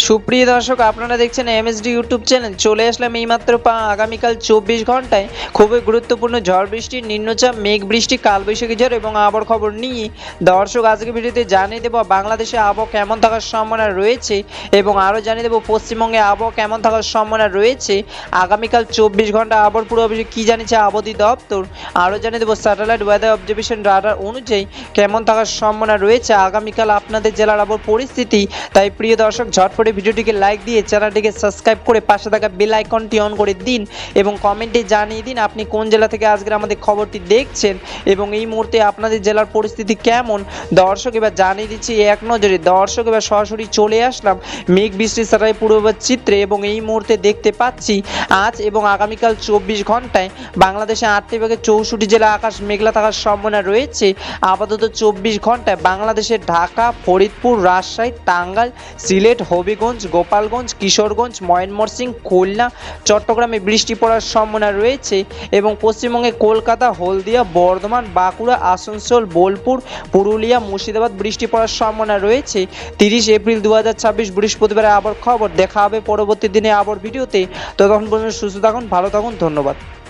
সুপ্রিয় দর্শক, আপনারা দেখছেন এমএসডি ইউটিউব চ্যানেল। চলে আসলাম এইমাত্র আগামীকাল 24 ঘন্টায় খুবই গুরুত্বপূর্ণ ঝড় বৃষ্টি, নিম্নচাপ, মেঘ বৃষ্টি, কালবৈশাখী ঝড় এবং আবহাওয়ার খবর নিয়ে। দর্শক, আজকে ভিডিওতে জানিয়ে দেবো বাংলাদেশে আবহাওয়া কেমন থাকার সম্ভাবনা রয়েছে এবং আরও জানিয়ে দেবো পশ্চিমবঙ্গে আবহাওয়া কেমন থাকার সম্ভাবনা রয়েছে। আগামীকাল 24 ঘন্টা আবহাওয়ার পূর্বাভাসে কী জানিয়েছে আবহাওয়া দপ্তর। আরও জানিয়ে দেবো স্যাটেলাইট ওয়েদার অবজারভেশন রাডার অনুযায়ী কেমন থাকার সম্ভাবনা রয়েছে আগামীকাল আপনাদের জেলার আবহাওয়ার পরিস্থিতি। তাই প্রিয় দর্শক, ঝটপট ভিডিওটিকে লাইক দিয়ে চ্যানেলটিকে সাবস্ক্রাইব করে পাশে থাকা বেল আইকনটি অন করে দিন এবং কমেন্টে জানিয়ে দিন আপনি কোন জেলা থেকে আজকের আমাদের খবরটি দেখছেন এবং এই মুহূর্তে আপনাদের জেলার পরিস্থিতি কেমন। দর্শক, এবার জানিয়ে দিচ্ছি এক নজরে। দর্শক, এবার সরাসরি চলে আসলাম মেঘ বৃষ্টির স্যাটেলাইট পূর্বাভাস চিত্রে এবং এই মুহূর্তে দেখতে পাচ্ছি আজ এবং আগামীকাল 24 ঘন্টায় বাংলাদেশে 8 থেকে 64 জেলা আকাশ মেঘলা থাকার সম্ভাবনা রয়েছে। আপাতত 24 ঘন্টায় বাংলাদেশের ঢাকা, ফরিদপুর, রাজশাহী, টাঙ্গাইল, সিলেট, হবিগঞ্জ, গোপালগঞ্জ, কিশোরগঞ্জ, ময়মনসিংহ, খুলনা, চট্টগ্রামে বৃষ্টি পড়ার সম্ভাবনা রয়েছে এবং পশ্চিমবঙ্গে কলকাতা, হলদিয়া, বর্ধমান, বাঁকুড়া, আসানসোল, বোলপুর, পুরুলিয়া, মুর্শিদাবাদ বৃষ্টি পড়ার সম্ভাবনা রয়েছে। 30 এপ্রিল 2026 বৃহস্পতিবার আবার খবর দেখা হবে পরবর্তী দিনে আবার ভিডিওতে। ততক্ষণ পর্যন্ত সুস্থ থাকুন, ভালো থাকুন, ধন্যবাদ।